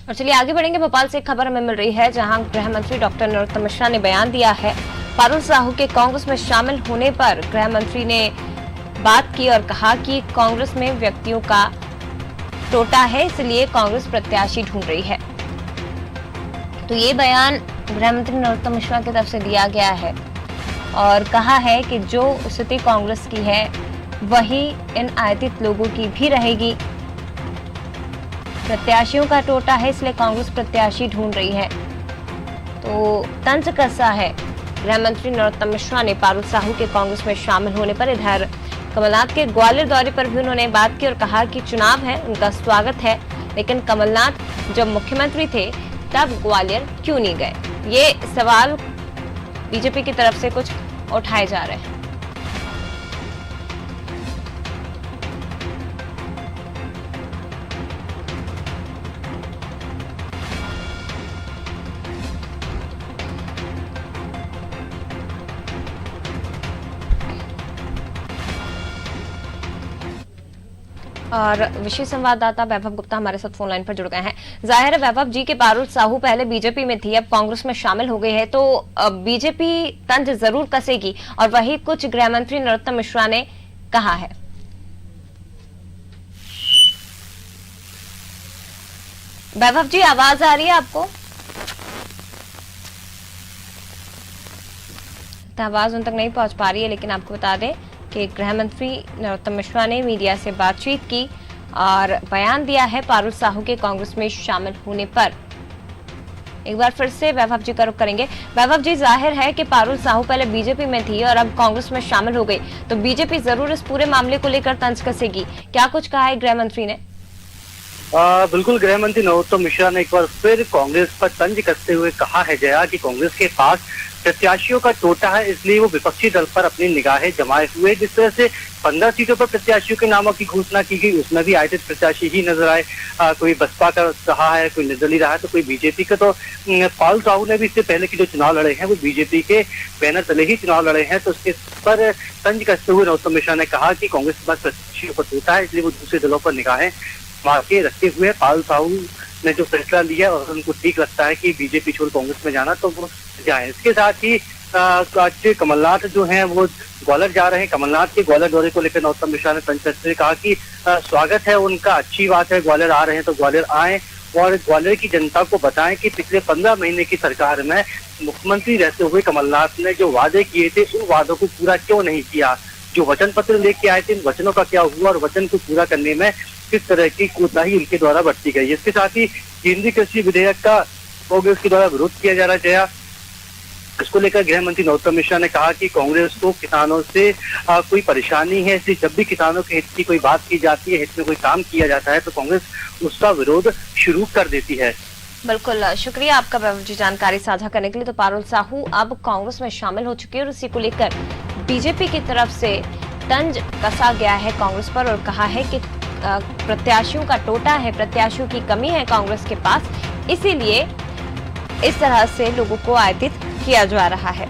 और चलिए आगे बढ़ेंगे। भोपाल से एक खबर हमें मिल रही है जहां गृह मंत्री डॉक्टर नरोत्तम मिश्रा ने बयान दिया है। पारुल साहू के कांग्रेस में शामिल होने पर गृह मंत्री ने बात की और कहा कि कांग्रेस में व्यक्तियों का टोटा है, इसलिए कांग्रेस प्रत्याशी ढूंढ रही है। तो ये बयान गृह मंत्री नरोत्तम मिश्रा की तरफ से दिया गया है और कहा है कि जो स्थिति कांग्रेस की है वही इन आयातित लोगों की भी रहेगी। प्रत्याशियों का टोटा है, इसलिए कांग्रेस प्रत्याशी ढूंढ रही है। तो तंज कसा है गृह मंत्री नरोत्तम मिश्रा ने पारुल साहू के कांग्रेस में शामिल होने पर। इधर कमलनाथ के ग्वालियर दौरे पर भी उन्होंने बात की और कहा कि चुनाव है, उनका स्वागत है, लेकिन कमलनाथ जब मुख्यमंत्री थे तब ग्वालियर क्यों नहीं गए? ये सवाल बीजेपी की तरफ से कुछ उठाए जा रहे हैं। और विशेष संवाददाता वैभव गुप्ता हमारे साथ फोन लाइन पर जुड़ गए हैं। जाहिर है वैभव जी के पारुल साहू पहले बीजेपी में थी, अब कांग्रेस में शामिल हो गई है, तो बीजेपी तंज जरूर कसेगी और वही कुछ गृह मंत्री नरोत्तम मिश्रा ने कहा है। वैभव जी आवाज आ रही है आपको? आवाज उन तक नहीं पहुंच पा रही है, लेकिन आपको बता दें कि गृह मंत्री नरोत्तम मिश्रा ने मीडिया से बातचीत की और बयान दिया है पारुल साहू के कांग्रेस में शामिल होने पर। एक बार फिर से वैभव जी का रुख करेंगे। वैभव जी, जाहिर है कि पारुल साहू पहले बीजेपी में थी और अब कांग्रेस में शामिल हो गई, तो बीजेपी जरूर इस पूरे मामले को लेकर तंज कसेगी। क्या कुछ कहा है गृह मंत्री ने? बिल्कुल, गृह मंत्री नरोत्तम मिश्रा ने एक बार फिर कांग्रेस पर तंज कसते हुए कहा है जया कि कांग्रेस के पास प्रत्याशियों का टोटा है, इसलिए वो विपक्षी दल पर अपनी निगाहें जमाए हुए। जिस तरह से 15 सीटों पर प्रत्याशियों के नामों की घोषणा की गई, उसमें भी आयतित प्रत्याशी ही नजर आए। कोई बसपा का रहा है, कोई निर्दलीय रहा है, तो कोई बीजेपी का। तो पारुल साहू ने भी इससे पहले के जो चुनाव लड़े हैं वो बीजेपी के बैनर तले ही चुनाव लड़े हैं। तो इस पर तंज कसते हुए नरोत्तम मिश्रा ने कहा कि कांग्रेस के पास प्रत्याशियों का टोटा है, इसलिए वो दूसरे दलों पर निगाहें मार के रखते हुए पारुल साहू ने जो फैसला लिया और उनको ठीक लगता है कि बीजेपी छोड़ कांग्रेस में जाना, तो वो जाए। इसके साथ ही आज कमलनाथ जो हैं वो ग्वालियर जा रहे हैं। कमलनाथ के ग्वालियर दौरे को लेकर नरोत्तम मिश्रा ने तंज कसते हुए कहा कि स्वागत है उनका, अच्छी बात है, ग्वालियर आ रहे हैं तो ग्वालियर आए और ग्वालियर की जनता को बताएं कि पिछले 15 महीने की सरकार में मुख्यमंत्री रहते हुए कमलनाथ ने जो वादे किए थे उन वादों को पूरा क्यों नहीं किया। जो वचन पत्र लेके आए थे, इन वचनों का क्या हुआ और वचन को पूरा करने में किस तरह की कोताही उनके द्वारा बरती गई। इसके साथ ही केंद्रीय कृषि विधेयक का कांग्रेस के द्वारा विरोध किया जा रहा है। इसको लेकर गृह मंत्री नरोत्तम मिश्रा ने कहा कि कांग्रेस को किसानों से कोई परेशानी है, इसलिए जब भी किसानों के हित की कोई बात की जाती है, हित में कोई काम किया जाता है, तो कांग्रेस उसका विरोध शुरू कर देती है। बिल्कुल, शुक्रिया आपका वैभव जी जानकारी साझा करने के लिए। तो पारुल साहू अब कांग्रेस में शामिल हो चुकी है और इसी को लेकर बीजेपी की तरफ से तंज कसा गया है कांग्रेस पर और कहा है कि प्रत्याशियों का टोटा है, प्रत्याशियों की कमी है कांग्रेस के पास, इसीलिए इस तरह से लोगों को आयातित किया जा रहा है।